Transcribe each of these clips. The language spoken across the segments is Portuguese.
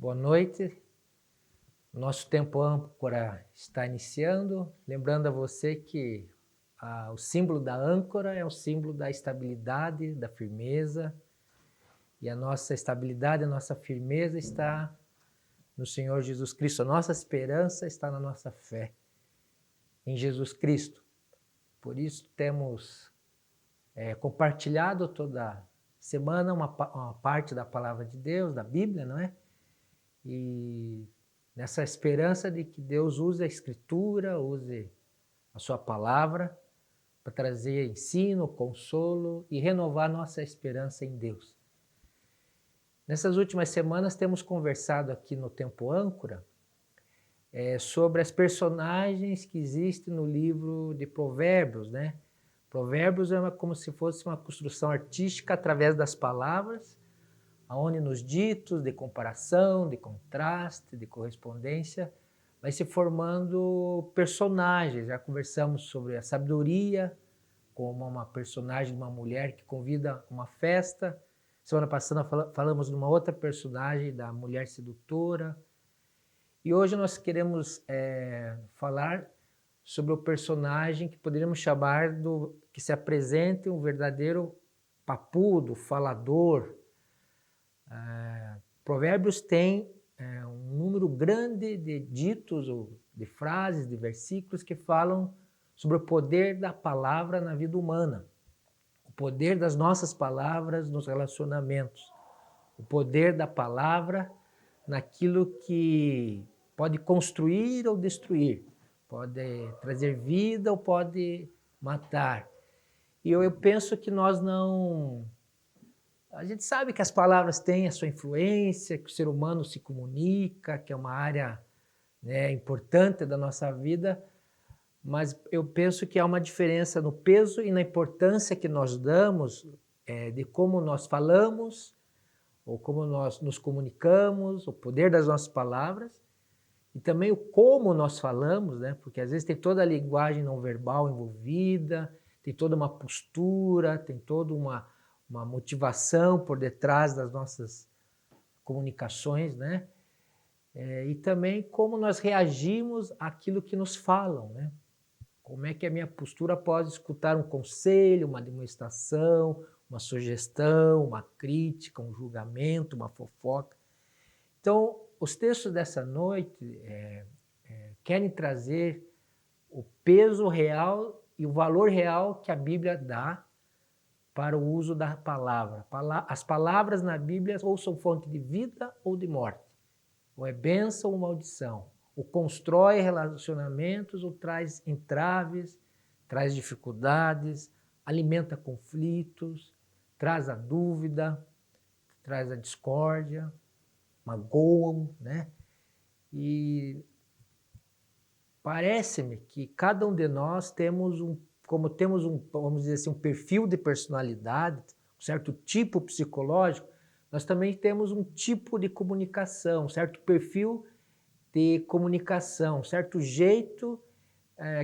Boa noite. Nosso tempo âncora está iniciando. Lembrando a você que o símbolo da âncora é o símbolo da estabilidade, da firmeza. E a nossa estabilidade, a nossa firmeza está no Senhor Jesus Cristo. A nossa esperança está na nossa fé em Jesus Cristo. Por isso temos compartilhado toda semana uma parte da palavra de Deus, da Bíblia, não é? E nessa esperança de que Deus use a Escritura, use a sua palavra para trazer ensino, consolo e renovar nossa esperança em Deus. Nessas últimas semanas temos conversado aqui no Tempo Âncora sobre as personagens que existem no livro de Provérbios, né? Provérbios é como se fosse uma construção artística através das palavras, onde nos ditos de comparação, de contraste, de correspondência, vai se formando personagens. Já conversamos sobre a sabedoria, como uma personagem de uma mulher que convida uma festa. Semana passada falamos de uma outra personagem, da mulher sedutora. E hoje nós queremos falar sobre o personagem que poderíamos chamar que se apresente um verdadeiro papudo, falador. Provérbios tem um número grande de ditos, ou de frases, de versículos que falam sobre o poder da palavra na vida humana, o poder das nossas palavras nos relacionamentos, o poder da palavra naquilo que pode construir ou destruir, pode trazer vida ou pode matar. E eu penso que nós não... A gente sabe que as palavras têm a sua influência, que o ser humano se comunica, que é uma área importante da nossa vida, mas eu penso que há uma diferença no peso e na importância que nós damos de como nós falamos, ou como nós nos comunicamos, o poder das nossas palavras, e também o como nós falamos, né? Porque às vezes tem toda a linguagem não verbal envolvida, tem toda uma postura, tem toda uma motivação por detrás das nossas comunicações, né? E também como nós reagimos àquilo que nos falam, né? Como é que a minha postura após escutar um conselho, uma demonstração, uma sugestão, uma crítica, um julgamento, uma fofoca. Então, os textos dessa noite querem trazer o peso real e o valor real que a Bíblia dá para o uso da palavra. As palavras na Bíblia ou são fonte de vida ou de morte, ou é bênção ou maldição, ou constrói relacionamentos ou traz entraves, traz dificuldades, alimenta conflitos, traz a dúvida, traz a discórdia, magoam, né? E parece-me que cada um de nós temos vamos dizer assim, um perfil de personalidade, um certo tipo psicológico, nós também temos um tipo de comunicação, um certo perfil de comunicação, um certo jeito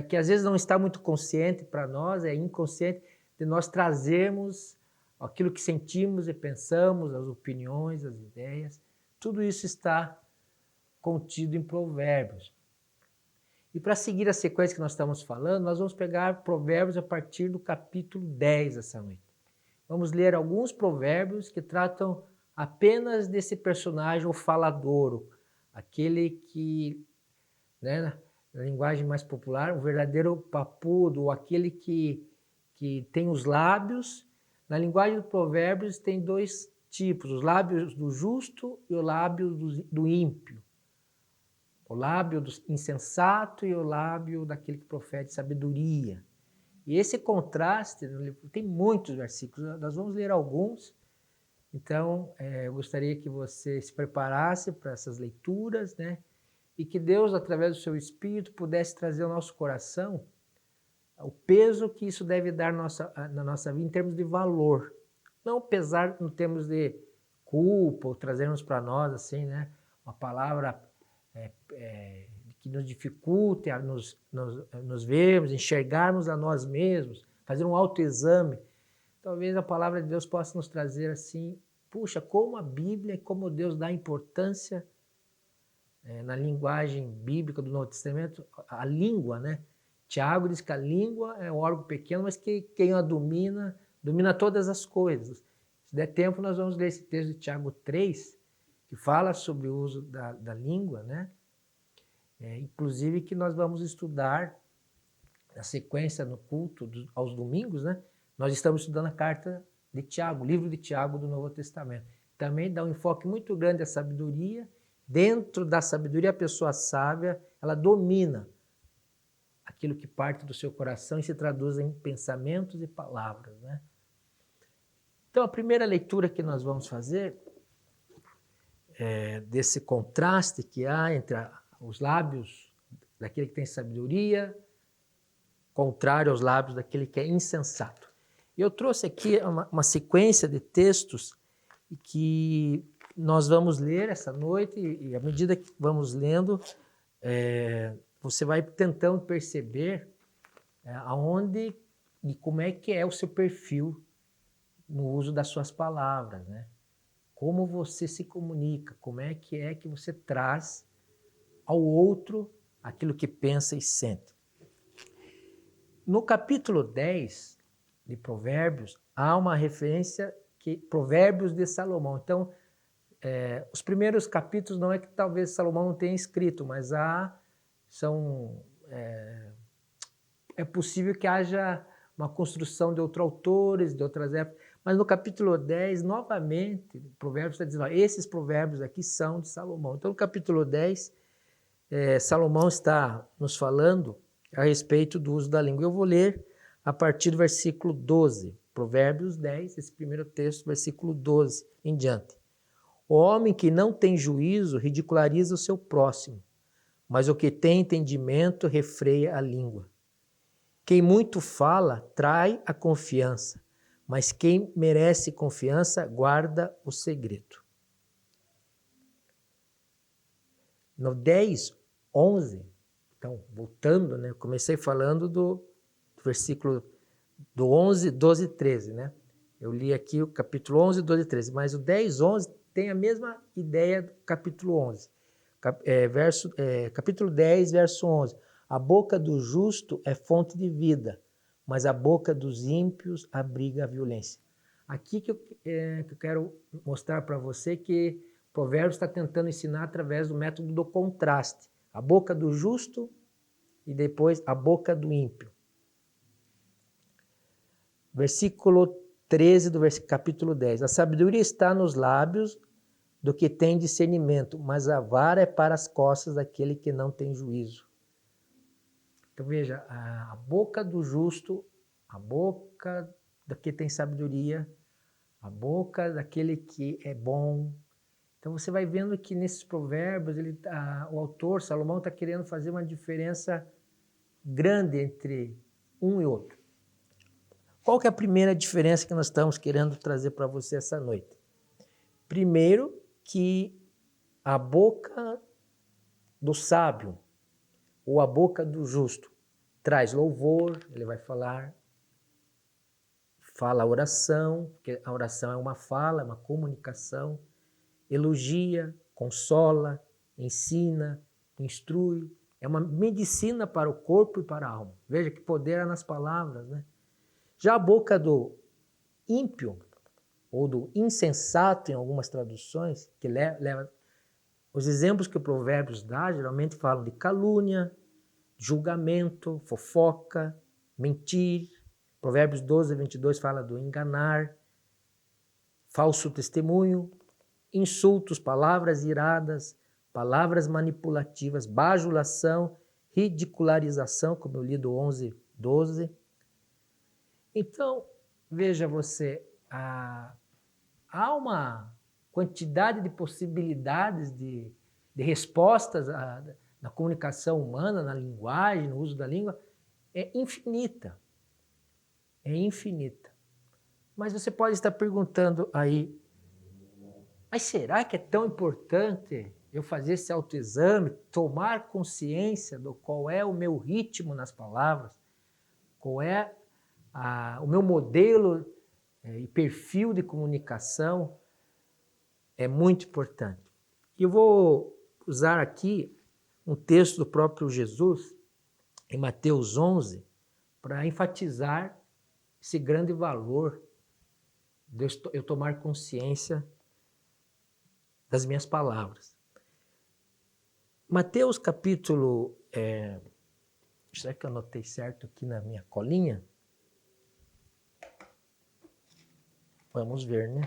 que às vezes não está muito consciente para nós, é inconsciente, de nós trazermos aquilo que sentimos e pensamos, as opiniões, as ideias. Tudo isso está contido em Provérbios. E para seguir a sequência que nós estamos falando, nós vamos pegar Provérbios a partir do capítulo 10 essa noite. Vamos ler alguns provérbios que tratam apenas desse personagem, o falador, aquele que, né, na linguagem mais popular, o verdadeiro papudo, ou aquele que tem os lábios. Na linguagem do Provérbios tem dois tipos, os lábios do justo e o lábio do ímpio. O lábio do insensato e o lábio daquele que profete sabedoria. E esse contraste, tem muitos versículos, nós vamos ler alguns. Então, eu gostaria que você se preparasse para essas leituras, né? E que Deus, através do seu Espírito, pudesse trazer ao nosso coração o peso que isso deve dar na nossa vida em termos de valor. Não pesar em termos de culpa, ou trazermos para nós, assim, né, uma palavra que nos dificulte a nos vermos, enxergarmos a nós mesmos, fazer um autoexame. Talvez a palavra de Deus possa nos trazer assim, puxa, como a Bíblia e como Deus dá importância na linguagem bíblica do Novo Testamento, a língua, né? Tiago diz que a língua é um órgão pequeno, mas que quem a domina, domina todas as coisas. Se der tempo, nós vamos ler esse texto de Tiago 3, que fala sobre o uso da língua, né? Inclusive que nós vamos estudar na sequência no culto aos domingos, né? Nós estamos estudando a carta de Tiago, o livro de Tiago do Novo Testamento. Também dá um enfoque muito grande à sabedoria. Dentro da sabedoria, a pessoa sábia, ela domina aquilo que parte do seu coração e se traduz em pensamentos e palavras, né? Então, a primeira leitura que nós vamos fazer desse contraste que há entre os lábios daquele que tem sabedoria, contrário aos lábios daquele que é insensato. Eu trouxe aqui uma sequência de textos que nós vamos ler essa noite e à medida que vamos lendo, você vai tentando perceber aonde e como é que é o seu perfil no uso das suas palavras, né? Como você se comunica, como é que você traz ao outro aquilo que pensa e sente. No capítulo 10 de Provérbios, há uma referência que Provérbios de Salomão. Então, os primeiros capítulos não é que talvez Salomão não tenha escrito, mas é possível que haja uma construção de outros autores, de outras épocas. Mas no capítulo 10, novamente, o Provérbios está dizendo, esses provérbios aqui são de Salomão. Então, no capítulo 10, Salomão está nos falando a respeito do uso da língua. Eu vou ler a partir do versículo 12, Provérbios 10, esse primeiro texto, versículo 12 em diante. O homem que não tem juízo ridiculariza o seu próximo, mas o que tem entendimento refreia a língua. Quem muito fala trai a confiança, mas quem merece confiança guarda o segredo. No 10, 11, então, voltando, né? Eu comecei falando do versículo do 11, 12 e 13, né? Eu li aqui o capítulo 11, 12 e 13, mas o 10, 11 tem a mesma ideia do capítulo 11. Capítulo 10, verso 11. A boca do justo é fonte de vida, mas a boca dos ímpios abriga a violência. Aqui que eu quero mostrar para você que Provérbios está tentando ensinar através do método do contraste. A boca do justo e depois a boca do ímpio. Versículo 13 do capítulo 10. A sabedoria está nos lábios do que tem discernimento, mas a vara é para as costas daquele que não tem juízo. Então veja, a boca do justo, a boca do que tem sabedoria, a boca daquele que é bom. Então você vai vendo que nesses provérbios o autor, Salomão, está querendo fazer uma diferença grande entre um e outro. Qual que é a primeira diferença que nós estamos querendo trazer para você essa noite? Primeiro, que a boca do sábio ou a boca do justo traz louvor, ele vai fala a oração, porque a oração é uma fala, é uma comunicação, elogia, consola, ensina, instrui, é uma medicina para o corpo e para a alma. Veja que poder há nas palavras, né? Já a boca do ímpio, ou do insensato em algumas traduções, que leva os exemplos que o Provérbios dá, geralmente falam de calúnia, julgamento, fofoca, mentir. Provérbios 12, 22 fala do enganar, falso testemunho, insultos, palavras iradas, palavras manipulativas, bajulação, ridicularização, como eu li do 11, 12. Então, veja você, há uma quantidade de possibilidades de respostas na comunicação humana, na linguagem, no uso da língua, é infinita. É infinita. Mas você pode estar perguntando aí, mas será que é tão importante eu fazer esse autoexame, tomar consciência do qual é o meu ritmo nas palavras, qual é o meu modelo e perfil de comunicação? É muito importante. E eu vou usar aqui um texto do próprio Jesus, em Mateus 11, para enfatizar esse grande valor de eu tomar consciência das minhas palavras. Mateus capítulo... será que eu anotei certo aqui na minha colinha? Vamos ver, né?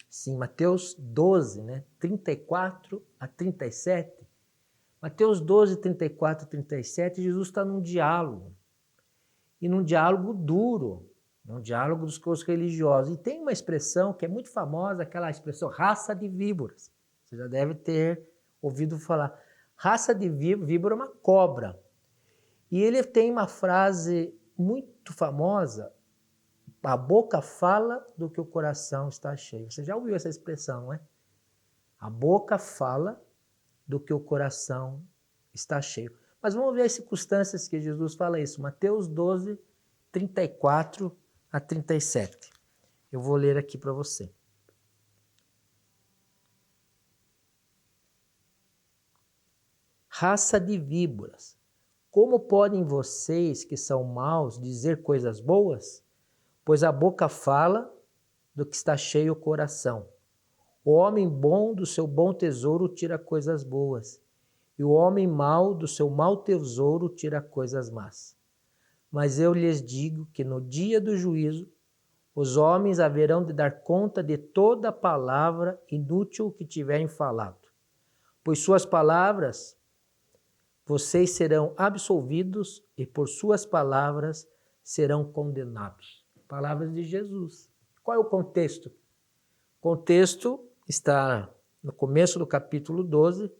Sim, Mateus 12, né? 34 a 37. Mateus 12, 34 a 37, Jesus está num diálogo. E num diálogo duro, num diálogo dos religiosos. E tem uma expressão que é muito famosa, aquela expressão raça de víboras. Você já deve ter ouvido falar. Raça de víbora é uma cobra. E ele tem uma frase muito famosa, a boca fala do que o coração está cheio. Você já ouviu essa expressão, não é? A boca fala do que o coração está cheio. Mas vamos ver as circunstâncias que Jesus fala isso. Mateus 12, 34 a 37. Eu vou ler aqui para você. Raça de víboras, como podem vocês que são maus dizer coisas boas? Pois a boca fala do que está cheio o coração. O homem bom do seu bom tesouro tira coisas boas, e o homem mau do seu mau tesouro tira coisas más. Mas eu lhes digo que no dia do juízo, os homens haverão de dar conta de toda palavra inútil que tiverem falado. Pois suas palavras, vocês serão absolvidos, e por suas palavras serão condenados. Palavras de Jesus. Qual é o contexto? O contexto está no começo do capítulo 12,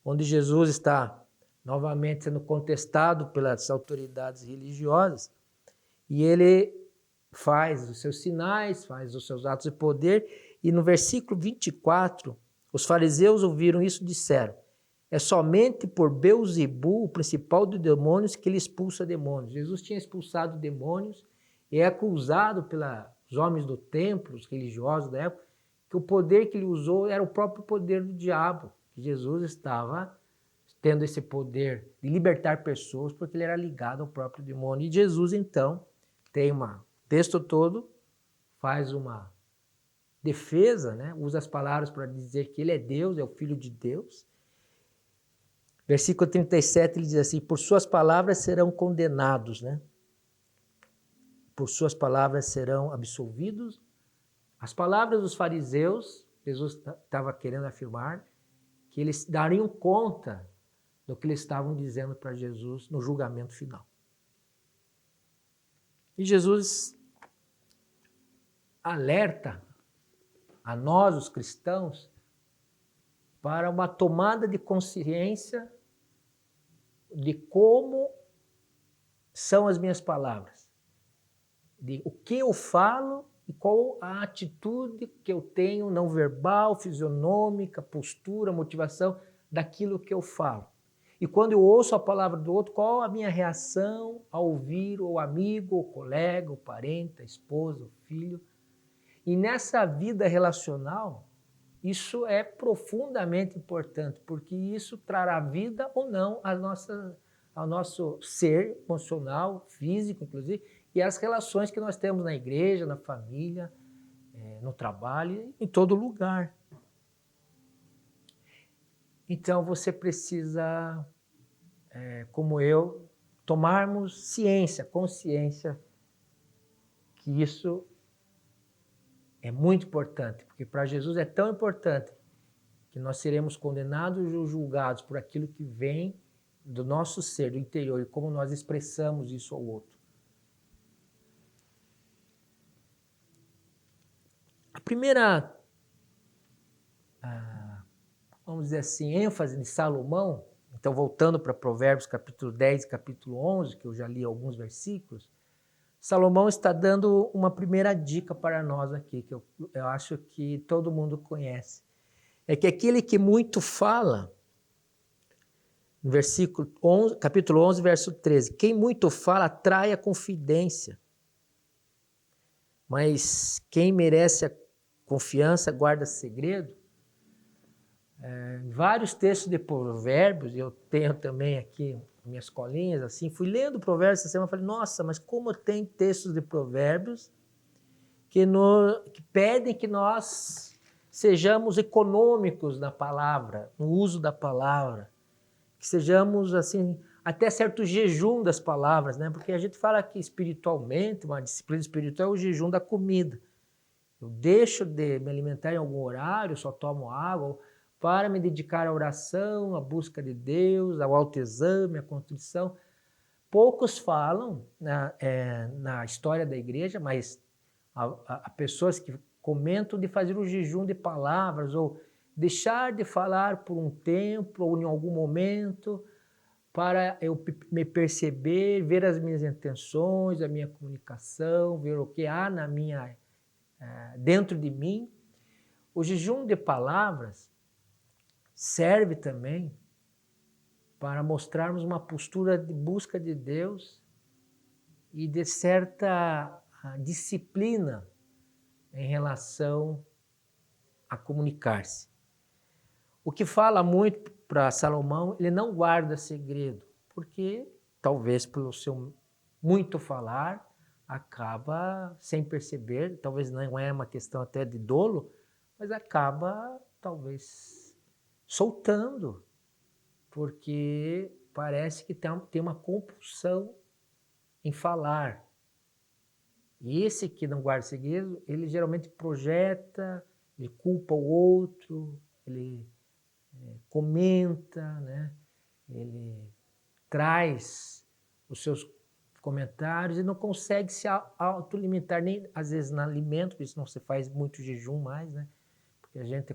onde Jesus está novamente sendo contestado pelas autoridades religiosas, e ele faz os seus sinais, faz os seus atos de poder, e no versículo 24, os fariseus ouviram isso e disseram: é somente por Beelzebul, o principal dos demônios, que ele expulsa demônios. Jesus tinha expulsado demônios e é acusado pelos homens do templo, os religiosos da época, que o poder que ele usou era o próprio poder do diabo. Jesus estava tendo esse poder de libertar pessoas porque ele era ligado ao próprio demônio. E Jesus, então, tem o texto todo, faz uma defesa, né? Usa as palavras para dizer que ele é Deus, é o Filho de Deus. Versículo 37, ele diz assim: por suas palavras serão condenados, né? Por suas palavras serão absolvidos. As palavras dos fariseus, Jesus estava querendo afirmar que eles dariam conta do que eles estavam dizendo para Jesus no julgamento final. E Jesus alerta a nós, os cristãos, para uma tomada de consciência de como são as minhas palavras, de o que eu falo e qual a atitude que eu tenho não verbal, fisionômica, postura, motivação daquilo que eu falo. E quando eu ouço a palavra do outro, qual a minha reação ao ouvir o amigo, o colega, o parente, a esposa, o filho. E nessa vida relacional, isso é profundamente importante, porque isso trará vida ou não ao nosso ser emocional, físico, inclusive, e as relações que nós temos na igreja, na família, no trabalho, em todo lugar. Então você precisa, como eu, tomarmos ciência, consciência, que isso é muito importante, porque para Jesus é tão importante que nós seremos condenados ou julgados por aquilo que vem do nosso ser, do interior, e como nós expressamos isso ao outro. A primeira, vamos dizer assim, ênfase de Salomão, então voltando para Provérbios capítulo 10 e capítulo 11, que eu já li alguns versículos, Salomão está dando uma primeira dica para nós aqui, que eu acho que todo mundo conhece. É que aquele que muito fala, no versículo 11, capítulo 11, verso 13, quem muito fala atrai a confidência, mas quem merece a confiança guarda segredo. Vários textos de provérbios, eu tenho também aqui minhas colinhas, assim, fui lendo provérbios essa semana e falei, nossa, mas como tem textos de provérbios que pedem que nós sejamos econômicos na palavra, no uso da palavra, que sejamos, assim, até certo jejum das palavras, né? Porque a gente fala que espiritualmente, uma disciplina espiritual é o jejum da comida. Eu deixo de me alimentar em algum horário, só tomo água, para me dedicar à oração, à busca de Deus, ao autoexame, à contrição. Poucos falam na história da igreja, mas há pessoas que comentam de fazer o jejum de palavras, ou deixar de falar por um tempo, ou em algum momento, para eu me perceber, ver as minhas intenções, a minha comunicação, ver o que há dentro de mim. O jejum de palavras serve também para mostrarmos uma postura de busca de Deus e de certa disciplina em relação a comunicar-se. O que fala muito para Salomão, ele não guarda segredo, porque talvez pelo seu muito falar, acaba sem perceber, talvez não é uma questão até de dolo, mas acaba talvez soltando, porque parece que tem uma compulsão em falar. E esse que não guarda segredo, ele geralmente projeta, ele culpa o outro, ele comenta, né? Ele traz os seus comentários e não consegue se autolimitar, nem às vezes no alimento, por isso não se faz muito jejum mais, né? Porque a gente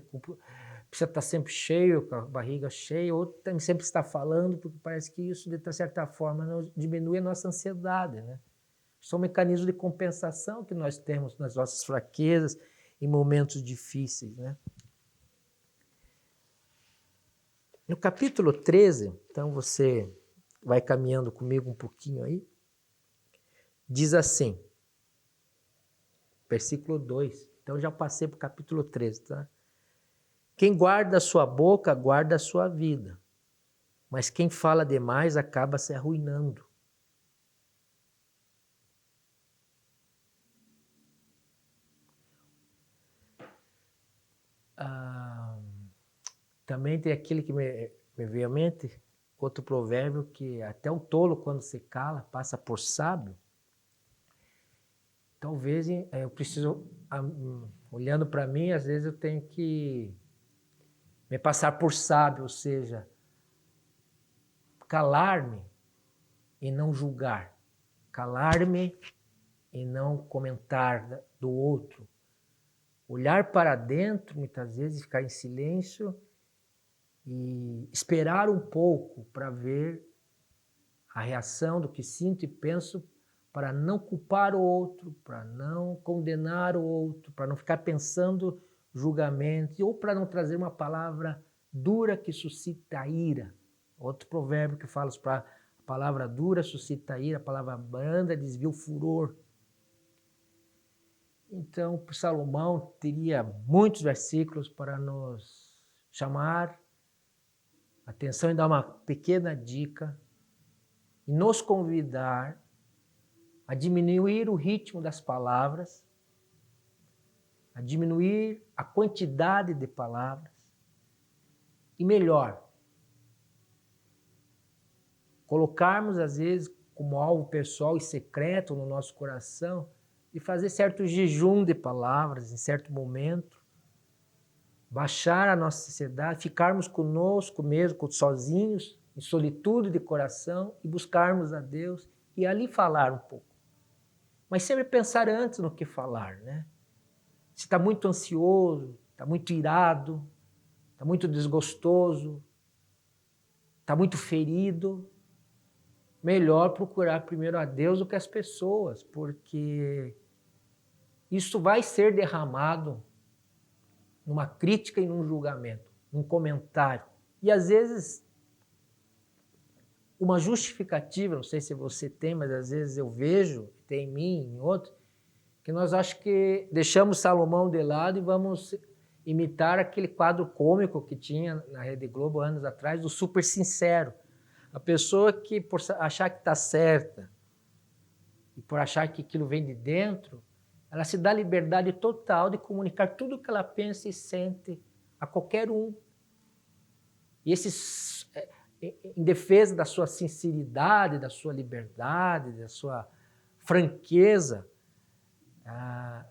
precisa estar sempre cheio, com a barriga cheia, ou sempre está falando, porque parece que isso, de certa forma, diminui a nossa ansiedade, né? São mecanismos de compensação que nós temos nas nossas fraquezas, em momentos difíceis, né? No capítulo 13, então você vai caminhando comigo um pouquinho aí, diz assim, versículo 2, então já passei para o capítulo 13, tá? Quem guarda a sua boca, guarda a sua vida, mas quem fala demais acaba se arruinando. Também tem aquele que me veio à mente, outro provérbio, que até o tolo, quando se cala, passa por sábio. Talvez eu preciso, olhando para mim, às vezes eu tenho que me passar por sábio, ou seja, calar-me e não julgar, calar-me e não comentar do outro, olhar para dentro, muitas vezes, ficar em silêncio e esperar um pouco para ver a reação do que sinto e penso, para não culpar o outro, para não condenar o outro, para não ficar pensando julgamento, ou para não trazer uma palavra dura que suscita ira. Outro provérbio que fala para a palavra dura suscita ira, a palavra branda desvia o furor. Então, Salomão teria muitos versículos para nos chamar a atenção e dar uma pequena dica e nos convidar a diminuir o ritmo das palavras, a diminuir a quantidade de palavras e, melhor, colocarmos, às vezes, como algo pessoal e secreto no nosso coração, e fazer certo jejum de palavras em certo momento, baixar a nossa ansiedade, ficarmos conosco mesmo, sozinhos, em solitude de coração, e buscarmos a Deus e ali falar um pouco. Mas sempre pensar antes no que falar, né? Se está muito ansioso, está muito irado, está muito desgostoso, está muito ferido, melhor procurar primeiro a Deus do que as pessoas, porque isso vai ser derramado numa crítica e num julgamento, num comentário. E às vezes uma justificativa, não sei se você tem, mas às vezes eu vejo, tem em mim, em outros, que nós acho que deixamos Salomão de lado e vamos imitar aquele quadro cômico que tinha na Rede Globo anos atrás, do super sincero. A pessoa que, por achar que está certa e por achar que aquilo vem de dentro, ela se dá liberdade total de comunicar tudo o que ela pensa e sente a qualquer um. E esses, em defesa da sua sinceridade, da sua liberdade, da sua franqueza,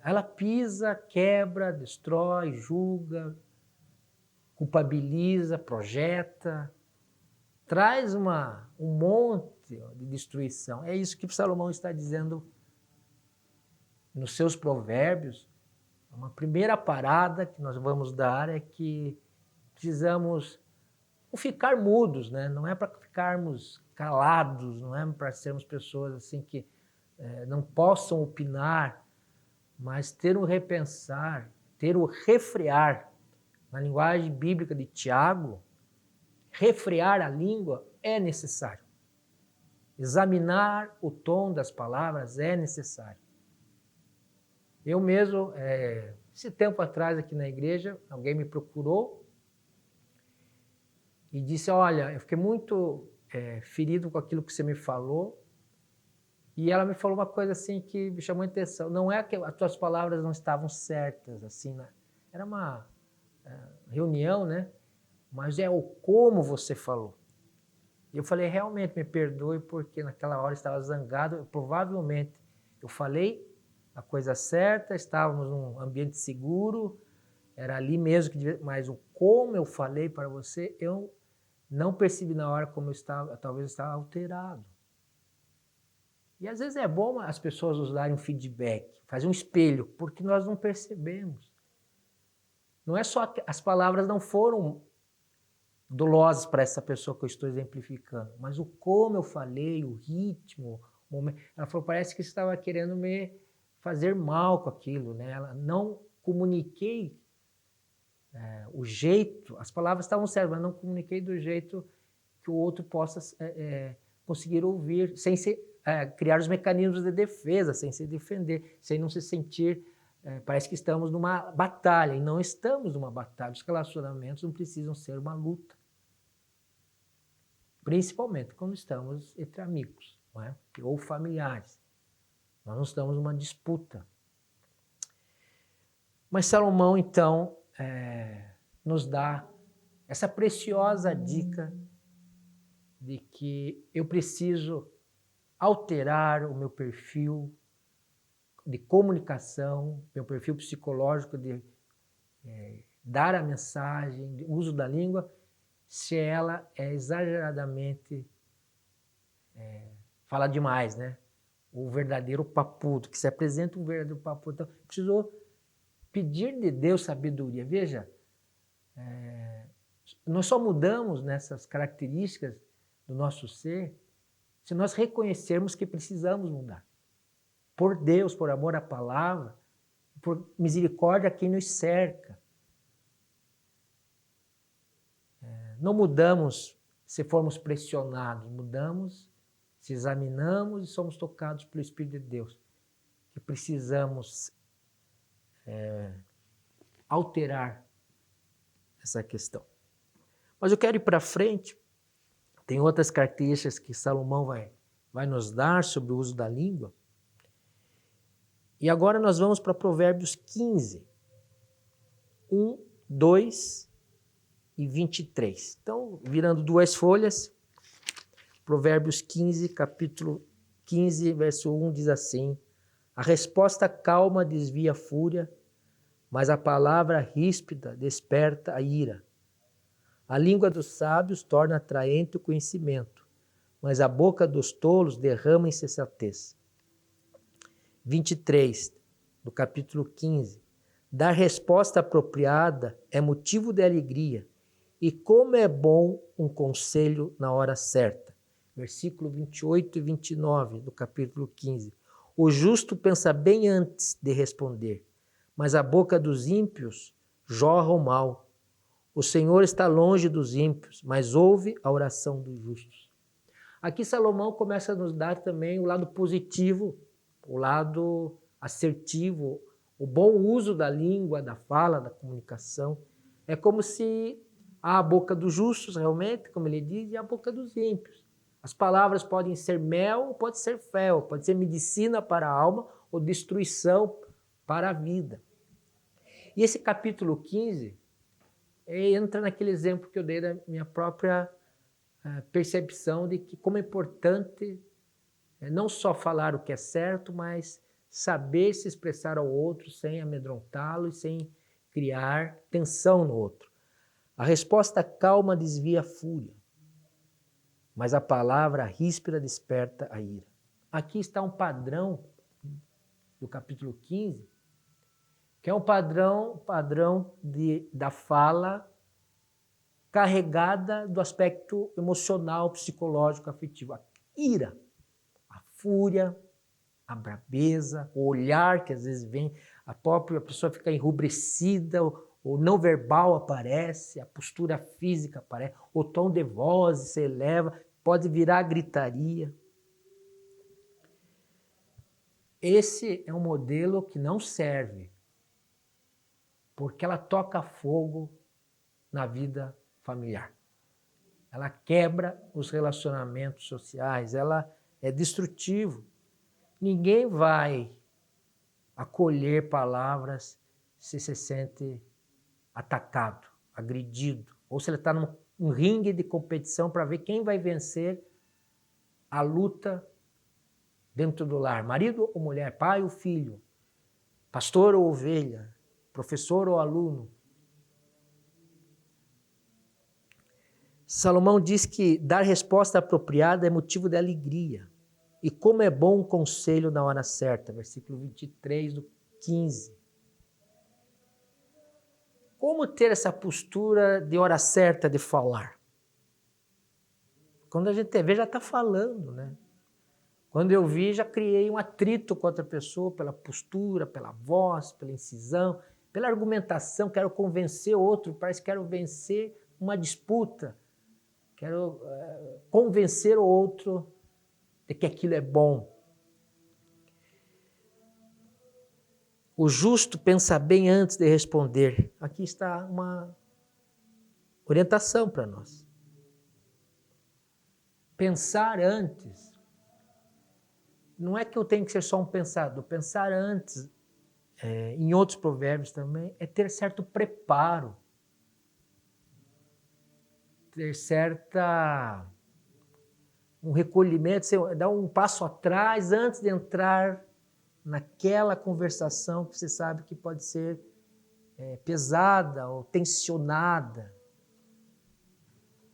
ela pisa, quebra, destrói, julga, culpabiliza, projeta, traz um monte de destruição. É isso que Salomão está dizendo nos seus provérbios. Uma primeira parada que nós vamos dar é que precisamos não ficar mudos, né? Não é para ficarmos calados, não é para sermos pessoas assim que não possam opinar, mas ter um repensar, ter o refrear. Na linguagem bíblica de Tiago, refrear a língua é necessário. Examinar o tom das palavras é necessário. Eu mesmo, esse tempo atrás aqui na igreja, alguém me procurou e disse, olha, eu fiquei muito ferido com aquilo que você me falou. E ela me falou uma coisa assim que me chamou a atenção. Não é que as tuas palavras não estavam certas, assim, né? Era uma reunião, né? Mas é o como você falou. E eu falei, realmente, me perdoe, porque naquela hora eu estava zangado. Provavelmente eu falei a coisa certa, estávamos num ambiente seguro, era ali mesmo que devia, mas o como eu falei para você, eu não percebi na hora como eu estava, talvez eu estava alterado. E às vezes é bom as pessoas nos darem um feedback, fazer um espelho, porque nós não percebemos. Não é só que as palavras não foram dolosas para essa pessoa que eu estou exemplificando, mas o como eu falei, o ritmo, o momento. Ela falou, parece que você estava querendo me fazer mal com aquilo, né? Ela não comuniquei o jeito, as palavras estavam certas, mas não comuniquei do jeito que o outro possa conseguir ouvir, sem criar os mecanismos de defesa, sem se defender, sem não se sentir, parece que estamos numa batalha, e não estamos numa batalha. Os relacionamentos não precisam ser uma luta, principalmente quando estamos entre amigos, não é? Ou familiares. Nós não estamos numa disputa. Mas Salomão, então, nos dá essa preciosa dica de que eu preciso alterar o meu perfil de comunicação, meu perfil psicológico de dar a mensagem, de uso da língua, se ela é exageradamente fala demais, né? O verdadeiro papudo, que se apresenta um verdadeiro papudo. Então, precisou pedir de Deus sabedoria. Veja, nós só mudamos nessas características do nosso ser se nós reconhecermos que precisamos mudar. Por Deus, por amor à palavra, por misericórdia a quem nos cerca. Não mudamos se formos pressionados, mudamos se examinamos e somos tocados pelo Espírito de Deus. Que precisamos alterar essa questão. Mas eu quero ir para frente. Tem outras características que Salomão vai nos dar sobre o uso da língua. E agora nós vamos para Provérbios 15, 1, 2 e 23. Então, virando duas folhas, Provérbios 15, capítulo 15, verso 1 diz assim: a resposta calma desvia a fúria, mas a palavra ríspida desperta a ira. A língua dos sábios torna atraente o conhecimento, mas a boca dos tolos derrama insensatez. 23, do capítulo 15. Dar resposta apropriada é motivo de alegria, e como é bom um conselho na hora certa. Versículo 28 e 29 do capítulo 15. O justo pensa bem antes de responder, mas a boca dos ímpios jorra o mal. O Senhor está longe dos ímpios, mas ouve a oração dos justos. Aqui Salomão começa a nos dar também o lado positivo, o lado assertivo, o bom uso da língua, da fala, da comunicação. É como se há a boca dos justos, realmente, como ele diz, e a boca dos ímpios. As palavras podem ser mel ou pode ser fel, pode ser medicina para a alma ou destruição para a vida. E esse capítulo 15 entra naquele exemplo que eu dei da minha própria percepção de que como é importante não só falar o que é certo, mas saber se expressar ao outro sem amedrontá-lo e sem criar tensão no outro. A resposta calma desvia a fúria, mas a palavra ríspida desperta a ira. Aqui está um padrão do capítulo 15, que é um padrão da fala carregada do aspecto emocional, psicológico, afetivo. A ira, a fúria, a brabeza, o olhar que às vezes vem, a pessoa fica enrubescida, o não verbal aparece, a postura física aparece, o tom de voz se eleva, pode virar gritaria. Esse é um modelo que não serve, porque ela toca fogo na vida familiar. Ela quebra os relacionamentos sociais, ela é destrutivo. Ninguém vai acolher palavras se sente atacado, agredido, ou se ele está num ringue de competição para ver quem vai vencer a luta dentro do lar, marido ou mulher, pai ou filho, pastor ou ovelha, professor ou aluno. Salomão diz que dar resposta apropriada é motivo de alegria. E como é bom um conselho na hora certa, versículo 23 do 15. Como ter essa postura de hora certa de falar? Quando a gente vê, já está falando, né? Quando eu vi, já criei um atrito com outra pessoa pela postura, pela voz, pela incisão, pela argumentação, quero convencer o outro, parece que quero vencer uma disputa, quero convencer o outro de que aquilo é bom. O justo pensa bem antes de responder. Aqui está uma orientação para nós. Pensar antes. Não é que eu tenho que ser só um pensador. Pensar antes, em outros provérbios também, é ter certo preparo. Ter um recolhimento, dar um passo atrás antes de entrar naquela conversação que você sabe que pode ser pesada ou tensionada.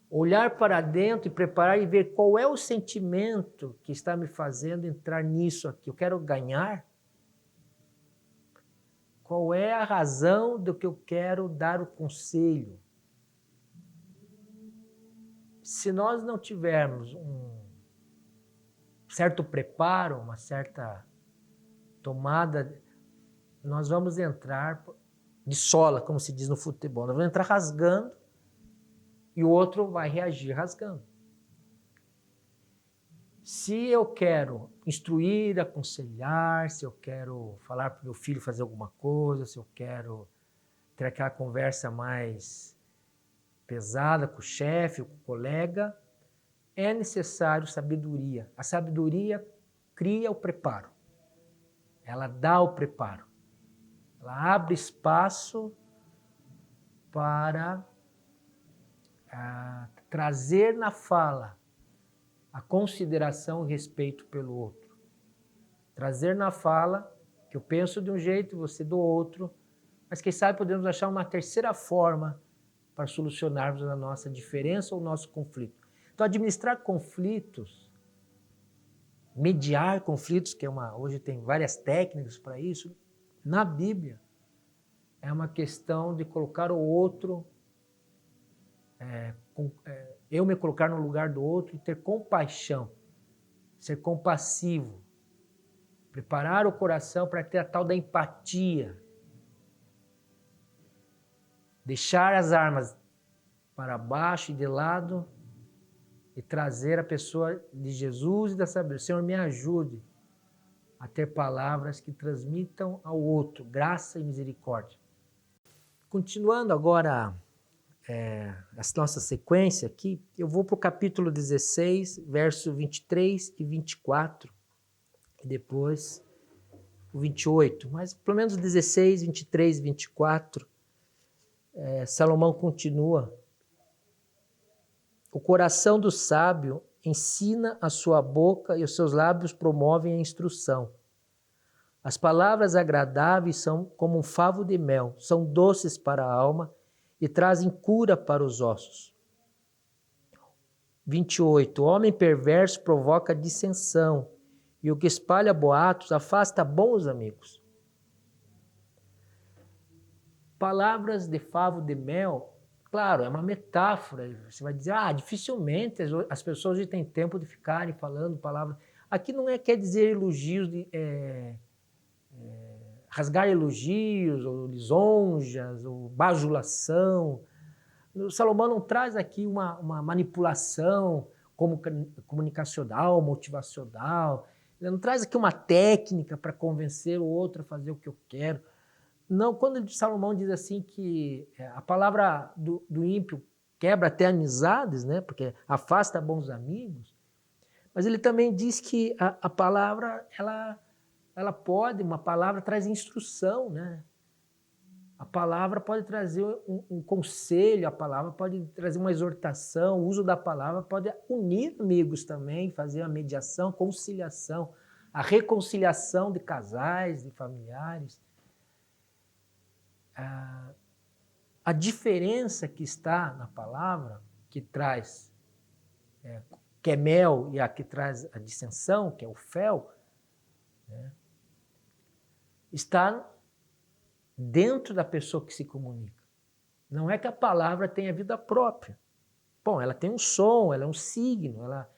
Olhar para dentro e preparar e ver qual é o sentimento que está me fazendo entrar nisso aqui. Eu quero ganhar? Qual é a razão do que eu quero dar o conselho? Se nós não tivermos um certo preparo, uma certa tomada, nós vamos entrar de sola, como se diz no futebol. Nós vamos entrar rasgando e o outro vai reagir rasgando. Se eu quero instruir, aconselhar, se eu quero falar para o meu filho fazer alguma coisa, se eu quero ter aquela conversa mais pesada com o chefe, com o colega, é necessário sabedoria. A sabedoria cria o preparo. Ela dá o preparo. Ela abre espaço para trazer na fala a consideração e respeito pelo outro. Trazer na fala que eu penso de um jeito, você do outro, mas quem sabe podemos achar uma terceira forma para solucionarmos a nossa diferença ou o nosso conflito. Então, administrar conflitos, mediar conflitos, que hoje tem várias técnicas para isso, na Bíblia, é uma questão de colocar o outro, eu me colocar no lugar do outro e ter compaixão, ser compassivo, preparar o coração para ter a tal da empatia, deixar as armas para baixo e de lado e trazer a pessoa de Jesus e da sabedoria. Senhor, me ajude a ter palavras que transmitam ao outro graça e misericórdia. Continuando agora essa nossa sequência aqui, eu vou para o capítulo 16, verso 23 e 24, e depois o 28, mas pelo menos 16, 23 e 24, Salomão continua. O coração do sábio ensina a sua boca e os seus lábios promovem a instrução. As palavras agradáveis são como um favo de mel, são doces para a alma e trazem cura para os ossos. 28. O homem perverso provoca dissensão e o que espalha boatos afasta bons amigos. Palavras de favo de mel, claro, é uma metáfora. Você vai dizer, dificilmente as pessoas hoje têm tempo de ficarem falando palavras. Aqui não quer dizer elogios, rasgar elogios, ou lisonjas, ou bajulação. O Salomão não traz aqui uma manipulação comunicacional, motivacional. Ele não traz aqui uma técnica para convencer o outro a fazer o que eu quero. Não, quando Salomão diz assim que a palavra do ímpio quebra até amizades, né? Porque afasta bons amigos, mas ele também diz que a palavra, uma palavra traz instrução, né? A palavra pode trazer um conselho, a palavra pode trazer uma exortação, o uso da palavra pode unir amigos também, fazer a mediação, conciliação, a reconciliação de casais, de familiares. A diferença que está na palavra, que traz, que é mel, e a que traz a dissensão, que é o fel, né, está dentro da pessoa que se comunica. Não é que a palavra tenha vida própria. Bom, ela tem um som, ela é um signo, ela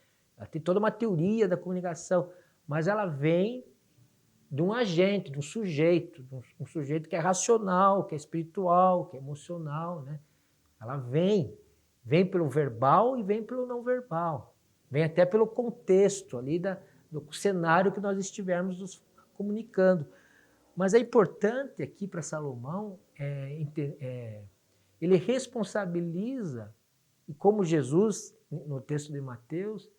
tem toda uma teoria da comunicação, mas ela vem de um agente, de um sujeito que é racional, que é espiritual, que é emocional, né? Ela vem pelo verbal e vem pelo não verbal, vem até pelo contexto ali do cenário que nós estivermos nos comunicando. Mas é importante aqui para Salomão, ele responsabiliza, e como Jesus, no texto de Mateus,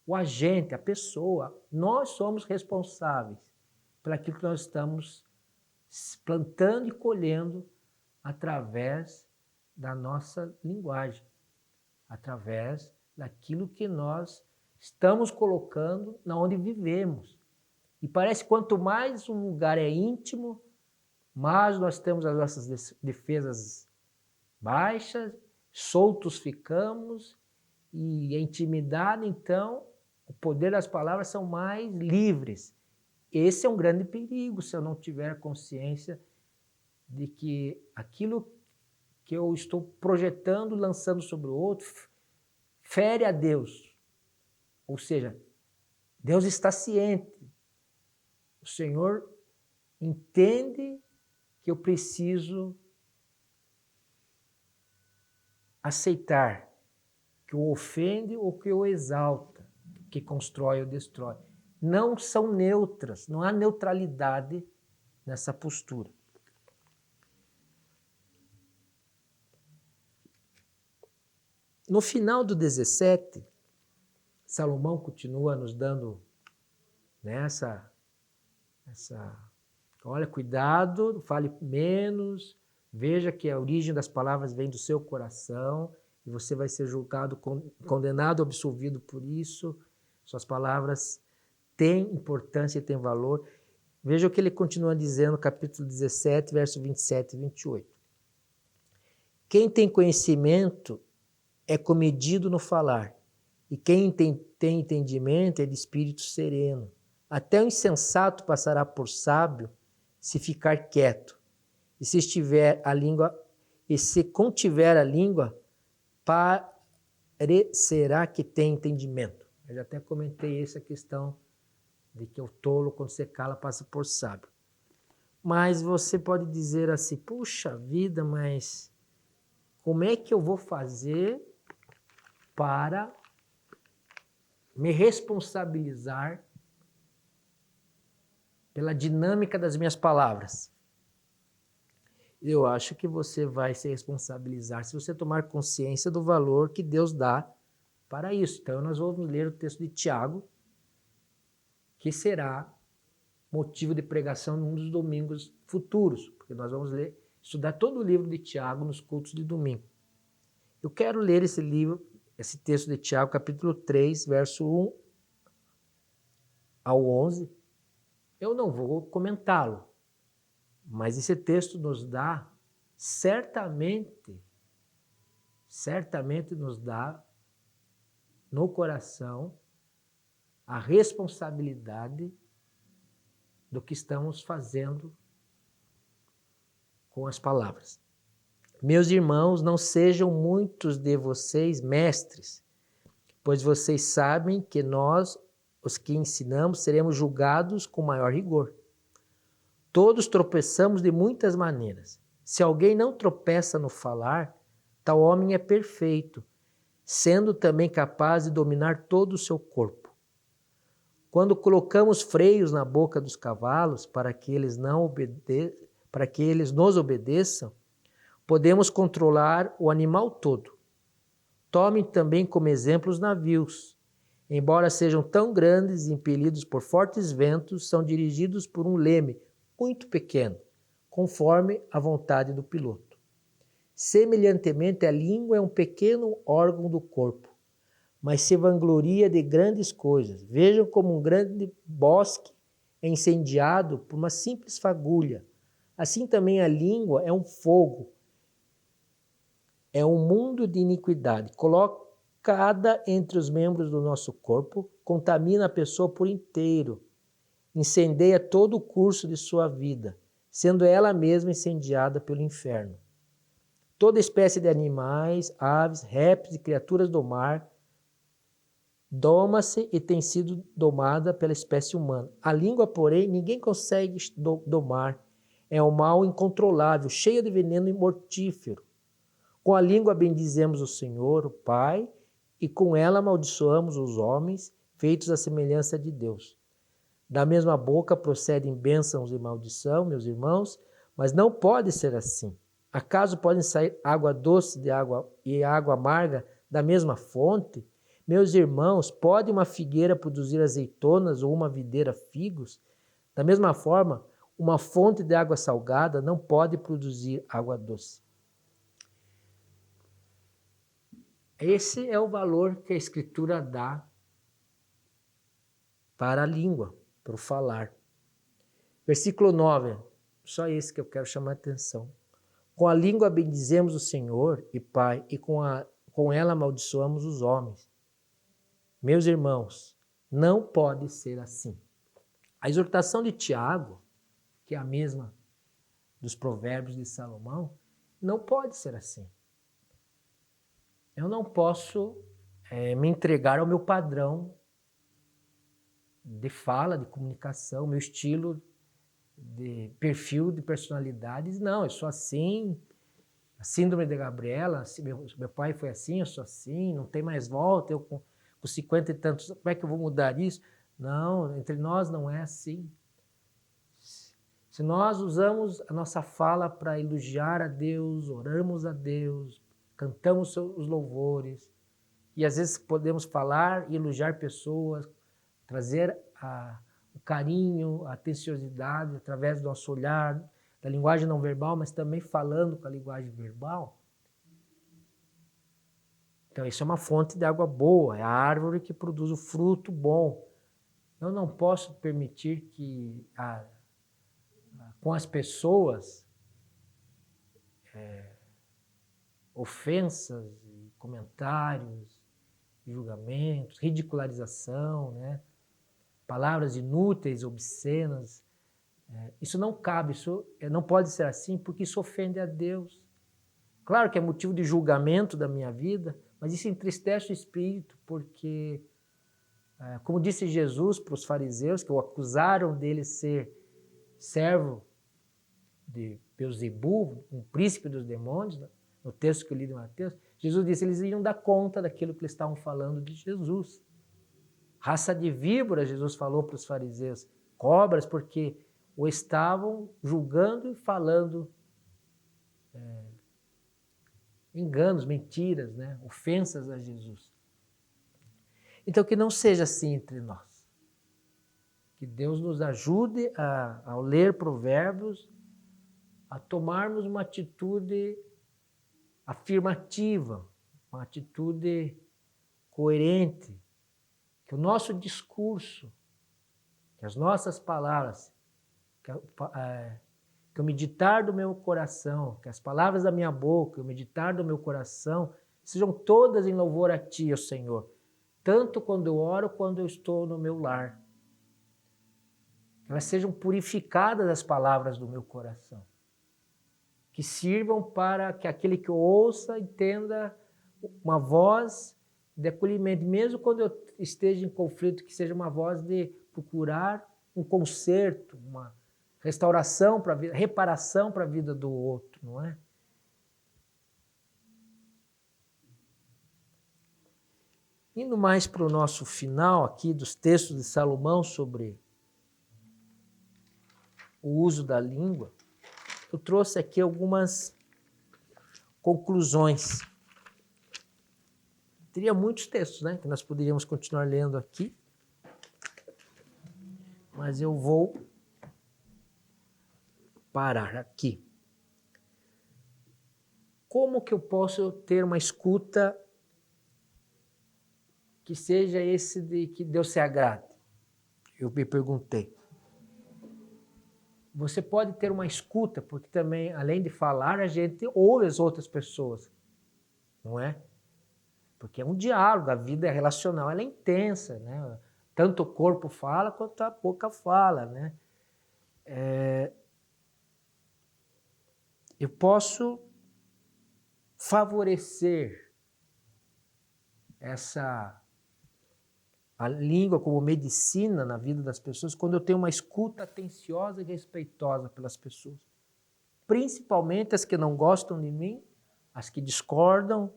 o agente, a pessoa, nós somos responsáveis por aquilo que nós estamos plantando e colhendo através da nossa linguagem, através daquilo que nós estamos colocando na onde vivemos. E parece que quanto mais um lugar é íntimo, mais nós temos as nossas defesas baixas, soltos ficamos, e a intimidade, então, o poder das palavras são mais livres. Esse é um grande perigo se eu não tiver consciência de que aquilo que eu estou projetando, lançando sobre o outro, fere a Deus. Ou seja, Deus está ciente. O Senhor entende que eu preciso aceitar que o ofende ou que o exalta, que constrói ou destrói. Não são neutras, não há neutralidade nessa postura. No final do 17, Salomão continua nos dando olha, cuidado, fale menos, veja que a origem das palavras vem do seu coração e você vai ser julgado, condenado, absolvido por isso. Suas palavras têm importância e têm valor. Veja o que ele continua dizendo no capítulo 17, verso 27 e 28. Quem tem conhecimento é comedido no falar, e quem tem entendimento é de espírito sereno. Até o insensato passará por sábio se ficar quieto, e se contiver a língua, parecerá que tem entendimento. Eu já até comentei essa questão de que o tolo, quando se cala, passa por sábio. Mas você pode dizer assim, puxa vida, mas como é que eu vou fazer para me responsabilizar pela dinâmica das minhas palavras. Eu acho que você vai se responsabilizar se você tomar consciência do valor que Deus dá para isso. Então, nós vamos ler o texto de Tiago, que será motivo de pregação num dos domingos futuros, porque nós vamos estudar todo o livro de Tiago nos cultos de domingo. Eu quero ler esse livro, esse texto de Tiago, capítulo 3, verso 1 ao 11. Eu não vou comentá-lo, mas esse texto nos dá, certamente nos dá no coração a responsabilidade do que estamos fazendo com as palavras. Meus irmãos, não sejam muitos de vocês mestres, pois vocês sabem que nós, os que ensinamos, seremos julgados com maior rigor. Todos tropeçamos de muitas maneiras. Se alguém não tropeça no falar, tal homem é perfeito, sendo também capaz de dominar todo o seu corpo. Quando colocamos freios na boca dos cavalos para que eles nos obedeçam, podemos controlar o animal todo. Tomem também como exemplo os navios. Embora sejam tão grandes e impelidos por fortes ventos, são dirigidos por um leme muito pequeno, conforme a vontade do piloto. Semelhantemente, a língua é um pequeno órgão do corpo, mas se vangloria de grandes coisas. Vejam como um grande bosque é incendiado por uma simples fagulha. Assim também a língua é um fogo, é um mundo de iniquidade. Colocada entre os membros do nosso corpo, contamina a pessoa por inteiro, incendeia todo o curso de sua vida, sendo ela mesma incendiada pelo inferno. Toda espécie de animais, aves, répteis e criaturas do mar doma-se e tem sido domada pela espécie humana. A língua, porém, ninguém consegue domar. É um mal incontrolável, cheio de veneno e mortífero. Com a língua bendizemos o Senhor, o Pai, e com ela amaldiçoamos os homens, feitos à semelhança de Deus. Da mesma boca procedem bênçãos e maldição, meus irmãos, mas não pode ser assim. Acaso podem sair água doce e água amarga da mesma fonte? Meus irmãos, pode uma figueira produzir azeitonas ou uma videira figos? Da mesma forma, uma fonte de água salgada não pode produzir água doce. Esse é o valor que a Escritura dá para a língua, para o falar. Versículo 9, só esse que eu quero chamar a atenção. Com a língua bendizemos o Senhor e Pai, e com ela amaldiçoamos os homens. Meus irmãos, não pode ser assim. A exortação de Tiago, que é a mesma dos provérbios de Salomão, não pode ser assim. Eu não posso me entregar ao meu padrão de fala, de comunicação, meu estilo de perfil de personalidades. Não, eu sou assim, a síndrome de Gabriela, meu pai foi assim, eu sou assim, não tem mais volta, eu com 50 e tantos, como é que eu vou mudar isso? Não, entre nós não é assim. Se nós usamos a nossa fala para elogiar a Deus, oramos a Deus, cantamos os louvores, e às vezes podemos falar e elogiar pessoas, trazer o carinho, a atenciosidade através do nosso olhar, da linguagem não verbal, mas também falando com a linguagem verbal. Então isso é uma fonte de água boa, é a árvore que produz o fruto bom. Eu não posso permitir que com as pessoas ofensas, comentários, julgamentos, ridicularização, né? Palavras inúteis, obscenas. Isso não cabe, isso não pode ser assim, porque isso ofende a Deus. Claro que é motivo de julgamento da minha vida, mas isso entristece o espírito, porque, como disse Jesus para os fariseus, que o acusaram dele ser servo de Beelzebul, um príncipe dos demônios, no texto que eu li de Mateus, Jesus disse que eles iam dar conta daquilo que eles estavam falando de Jesus. Raça de víbora, Jesus falou para os fariseus, cobras, porque o estavam julgando e falando enganos, mentiras, né? Ofensas a Jesus. Então, que não seja assim entre nós. Que Deus nos ajude ao ler Provérbios, a tomarmos uma atitude afirmativa, uma atitude coerente, que o nosso discurso, que as nossas palavras, que o meditar do meu coração, que as palavras da minha boca, o meditar do meu coração, sejam todas em louvor a Ti, ó Senhor, tanto quando eu oro, quando eu estou no meu lar. Que elas sejam purificadas as palavras do meu coração. Que sirvam para que aquele que ouça entenda uma voz de acolhimento, mesmo quando eu esteja em conflito, que seja uma voz de procurar um conserto, uma restauração para a vida, reparação para a vida do outro, não é? Indo mais para o nosso final aqui dos textos de Salomão sobre o uso da língua, eu trouxe aqui algumas conclusões. Teria muitos textos, né, que nós poderíamos continuar lendo aqui, mas eu vou parar aqui. Como que eu posso ter uma escuta que seja esse de que Deus se agrade? Eu me perguntei. Você pode ter uma escuta, porque também, além de falar, a gente ouve as outras pessoas, não é? Porque é um diálogo, a vida relacional ela é intensa, né? Tanto o corpo fala, quanto a boca fala, né? Eu posso favorecer a língua como medicina na vida das pessoas quando eu tenho uma escuta atenciosa e respeitosa pelas pessoas. Principalmente as que não gostam de mim, as que discordam,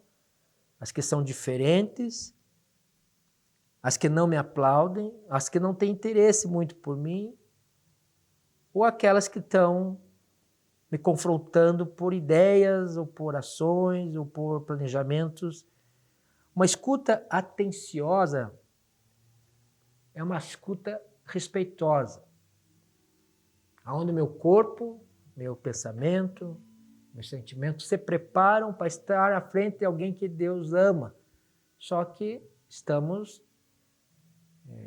as que são diferentes, as que não me aplaudem, as que não têm interesse muito por mim, ou aquelas que estão me confrontando por ideias, ou por ações, ou por planejamentos. Uma escuta atenciosa é uma escuta respeitosa, onde meu corpo, meu pensamento, meus sentimentos se preparam para estar à frente de alguém que Deus ama. Só que estamos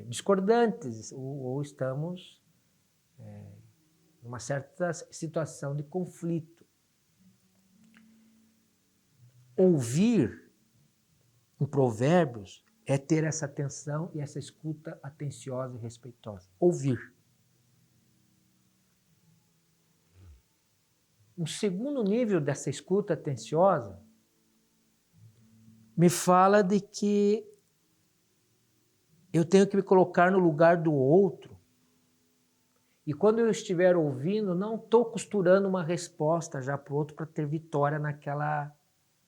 discordantes ou estamos numa certa situação de conflito. Ouvir em Provérbios é ter essa atenção e essa escuta atenciosa e respeitosa. Ouvir. Um segundo nível dessa escuta atenciosa me fala de que eu tenho que me colocar no lugar do outro. E quando eu estiver ouvindo, não estou costurando uma resposta já para o outro para ter vitória naquela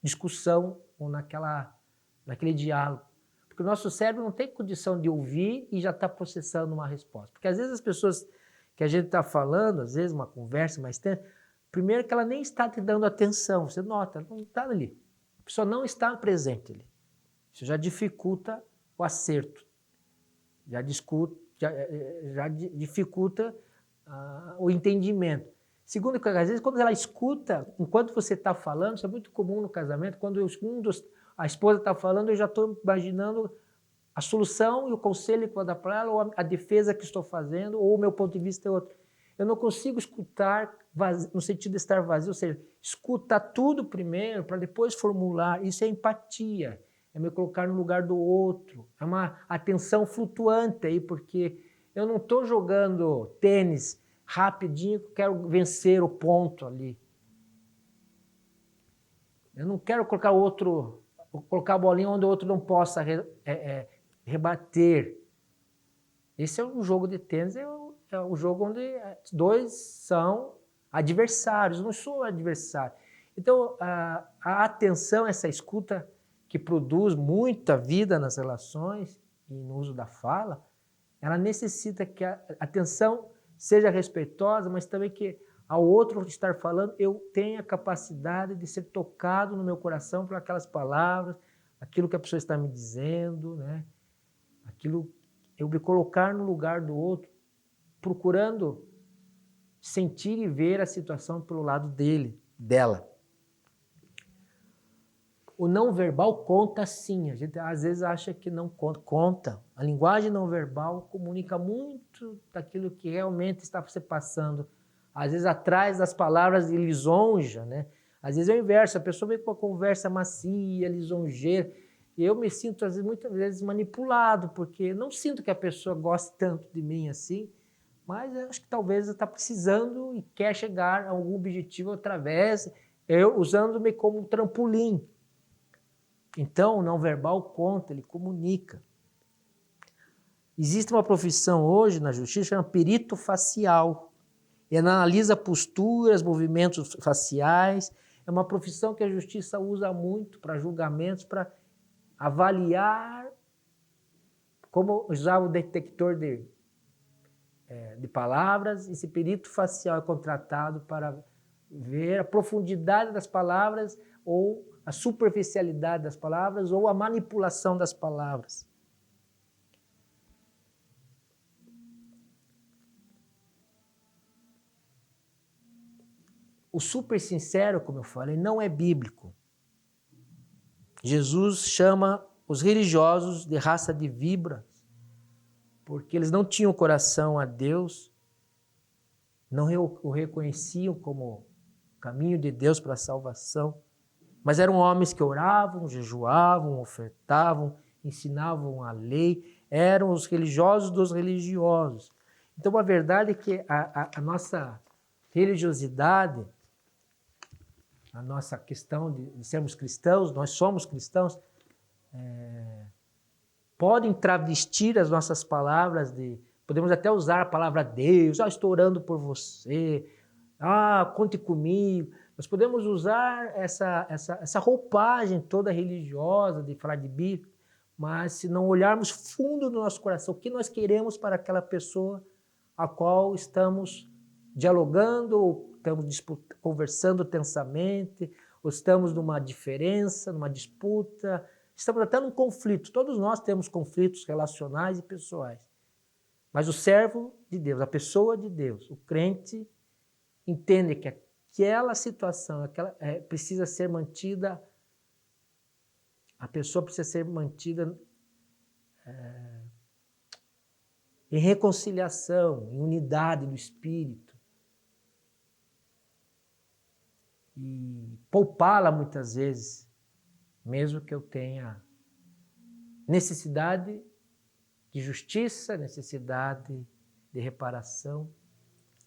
discussão ou naquele diálogo. Porque o nosso cérebro não tem condição de ouvir e já está processando uma resposta. Porque às vezes as pessoas que a gente está falando, às vezes uma conversa mais tensa, primeiro que ela nem está te dando atenção, você nota, não está ali. A pessoa não está presente ali. Isso já dificulta o acerto, já dificulta o entendimento. Segundo, às vezes, quando ela escuta, enquanto você está falando, isso é muito comum no casamento, quando a esposa está falando, eu já estou imaginando a solução e o conselho que vou dar para ela, ou a defesa que estou fazendo, ou o meu ponto de vista é outro. Eu não consigo escutar no sentido de estar vazio, ou seja, escutar tudo primeiro para depois formular. Isso é empatia, é me colocar no lugar do outro, é uma atenção flutuante aí, porque eu não estou jogando tênis rapidinho, quero vencer o ponto ali. Eu não quero colocar a bolinha onde o outro não possa rebater. Esse é um jogo de tênis, é um jogo onde dois são adversários, não sou adversário. Então, a atenção, essa escuta que produz muita vida nas relações e no uso da fala, ela necessita que a atenção seja respeitosa, mas também que ao outro estar falando, eu tenha a capacidade de ser tocado no meu coração por aquelas palavras, aquilo que a pessoa está me dizendo, né? Aquilo, eu me colocar no lugar do outro, procurando sentir e ver a situação pelo lado dela. O não verbal conta sim, a gente às vezes acha que não conta. A linguagem não verbal comunica muito daquilo que realmente está se passando. Às vezes atrás das palavras de lisonja, né? Às vezes é o inverso, a pessoa vem com uma conversa macia, lisonjeira, e eu me sinto às vezes, muitas vezes manipulado, porque não sinto que a pessoa goste tanto de mim assim, mas eu acho que talvez está precisando e quer chegar a algum objetivo através, eu usando-me como um trampolim. Então, o não verbal conta, ele comunica. Existe uma profissão hoje na justiça chamada perito facial. Ele analisa posturas, movimentos faciais. É uma profissão que a justiça usa muito para julgamentos, para avaliar, como usar o detector de palavras. Esse perito facial é contratado para ver a profundidade das palavras ou a superficialidade das palavras ou a manipulação das palavras. O super sincero, como eu falei, não é bíblico. Jesus chama os religiosos de raça de víboras, porque eles não tinham coração a Deus, não o reconheciam como caminho de Deus para a salvação, mas eram homens que oravam, jejuavam, ofertavam, ensinavam a lei, eram os religiosos dos religiosos. Então, a verdade é que a nossa religiosidade, a nossa questão de sermos cristãos, nós somos cristãos, podem travestir as nossas palavras, podemos até usar a palavra Deus, estou orando por você, conte comigo. Nós podemos usar essa roupagem toda religiosa de falar de Bíblia, mas se não olharmos fundo no nosso coração, o que nós queremos para aquela pessoa a qual estamos dialogando, ou estamos conversando tensamente, ou estamos numa diferença, numa disputa, estamos até num conflito. Todos nós temos conflitos relacionais e pessoais. Mas o servo de Deus, a pessoa de Deus, o crente, entende que aquela situação precisa ser mantida, a pessoa precisa ser mantida em reconciliação, em unidade do espírito. E poupá-la muitas vezes, mesmo que eu tenha necessidade de justiça, necessidade de reparação.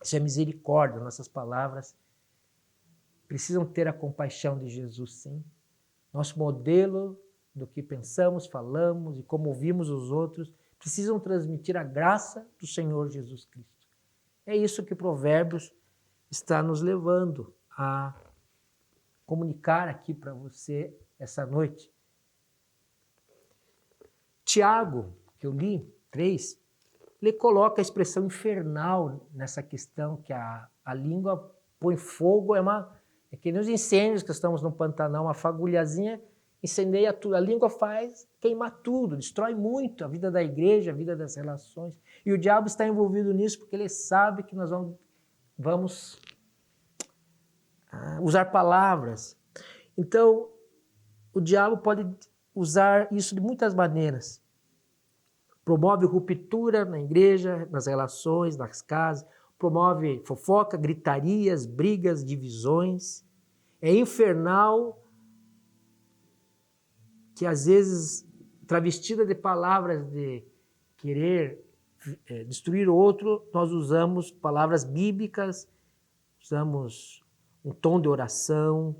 Isso é misericórdia. Nossas palavras precisam ter a compaixão de Jesus, sim. Nosso modelo do que pensamos, falamos e como ouvimos os outros precisam transmitir a graça do Senhor Jesus Cristo. É isso que Provérbios está nos levando a comunicar aqui para você essa noite. Tiago, que eu li, 3, ele coloca a expressão infernal nessa questão, que a língua põe fogo, é que nos incêndios que estamos no Pantanal, uma fagulhazinha incendeia tudo, a língua faz queimar tudo, destrói muito a vida da igreja, a vida das relações, e o diabo está envolvido nisso porque ele sabe que nós vamos usar palavras. Então, o diabo pode usar isso de muitas maneiras. Promove ruptura na igreja, nas relações, nas casas, promove fofoca, gritarias, brigas, divisões. É infernal que às vezes, travestida de palavras de querer destruir o outro, nós usamos palavras bíblicas, usamos um tom de oração,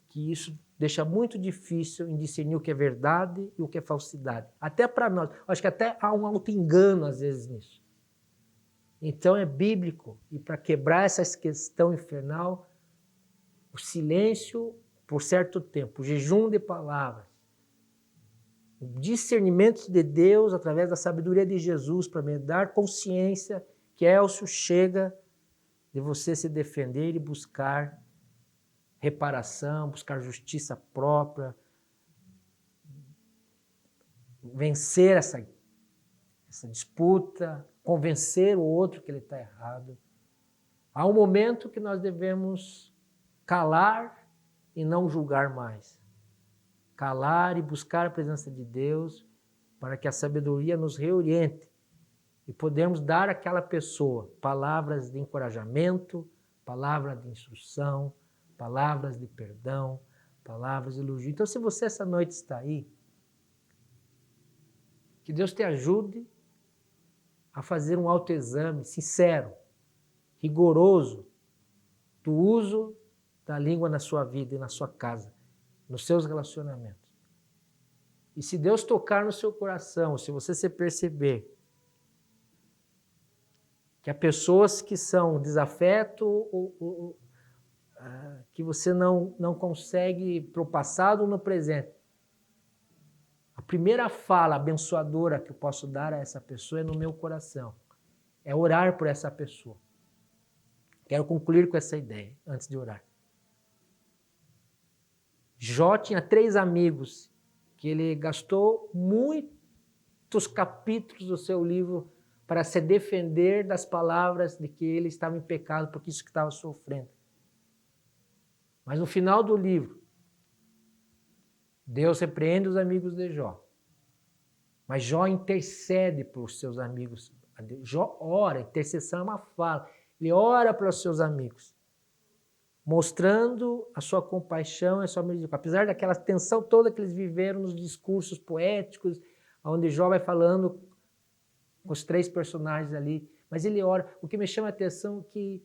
que isso deixa muito difícil em discernir o que é verdade e o que é falsidade. Até para nós. Acho que até há um auto-engano às vezes nisso. Então é bíblico. E para quebrar essa questão infernal, o silêncio por certo tempo, o jejum de palavras. o discernimento de Deus através da sabedoria de Jesus para me dar consciência que Elcio chega de você se defender e buscar reparação, buscar justiça própria, vencer essa disputa, convencer o outro que ele está errado. Há um momento que nós devemos calar e não julgar mais. Calar e buscar a presença de Deus para que a sabedoria nos reoriente e podemos dar àquela pessoa palavras de encorajamento, palavras de instrução, palavras de perdão, palavras de elogio. Então, se você essa noite está aí, que Deus te ajude a fazer um autoexame sincero, rigoroso, do uso da língua na sua vida e na sua casa, nos seus relacionamentos. E se Deus tocar no seu coração, se você se perceber que há pessoas que são desafeto, que você não consegue para o passado ou no presente, a primeira fala abençoadora que eu posso dar a essa pessoa é no meu coração. É orar por essa pessoa. Quero concluir com essa ideia, antes de orar. Jó tinha 3 amigos que ele gastou muitos capítulos do seu livro para se defender das palavras de que ele estava em pecado porque isso que estava sofrendo. Mas no final do livro, Deus repreende os amigos de Jó. Mas Jó intercede por os seus amigos. Jó ora, intercessão é uma fala. Ele ora para os seus amigos, mostrando a sua compaixão e a sua misericórdia. Apesar daquela tensão toda que eles viveram nos discursos poéticos, onde Jó vai falando com os 3 personagens ali, mas ele ora. O que me chama a atenção é que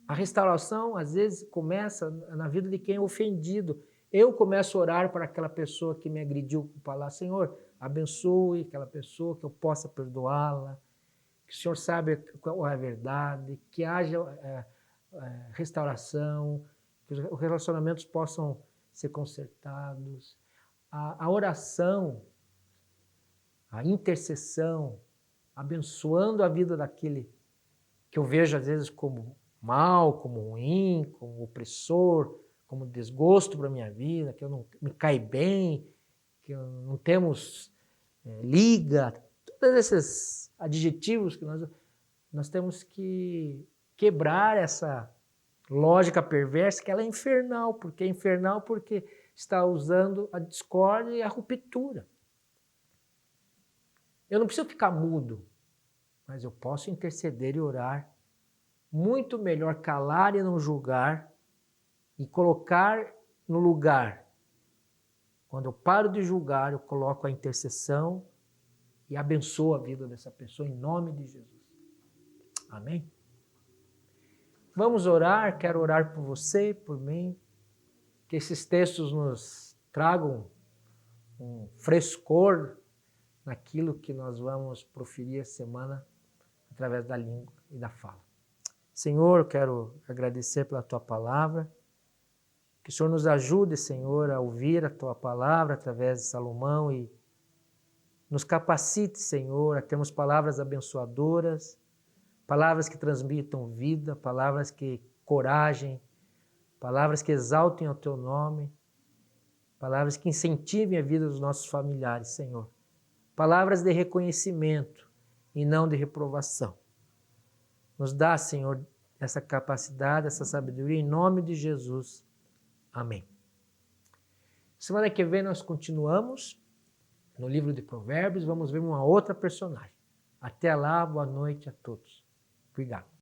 a restauração, às vezes, começa na vida de quem é ofendido. Eu começo a orar para aquela pessoa que me agrediu com palavras. Senhor, abençoe aquela pessoa, que eu possa perdoá-la, que o Senhor sabe qual é a verdade, que haja restauração, que os relacionamentos possam ser consertados. A oração, a intercessão, abençoando a vida daquele que eu vejo às vezes como mal, como ruim, como opressor, como desgosto para a minha vida, que eu não me cai bem, que não temos liga, todos esses adjetivos que nós temos que quebrar essa lógica perversa, que ela é infernal. Porque é infernal porque está usando a discórdia e a ruptura. Eu não preciso ficar mudo, mas eu posso interceder e orar. Muito melhor calar e não julgar e colocar no lugar. Quando eu paro de julgar, eu coloco a intercessão e abençoo a vida dessa pessoa em nome de Jesus. Amém? Vamos orar, quero orar por você, por mim, que esses textos nos tragam um frescor naquilo que nós vamos proferir essa semana através da língua e da fala. Senhor, eu quero agradecer pela Tua palavra, que o Senhor nos ajude, Senhor, a ouvir a Tua palavra através de Salomão e nos capacite, Senhor, a termos palavras abençoadoras, palavras que transmitam vida, palavras que corajem, palavras que exaltem o Teu nome, palavras que incentivem a vida dos nossos familiares, Senhor. Palavras de reconhecimento e não de reprovação. Nos dá, Senhor, essa capacidade, essa sabedoria, em nome de Jesus. Amém. Semana que vem nós continuamos no livro de Provérbios, vamos ver uma outra personagem. Até lá, boa noite a todos. Obrigado.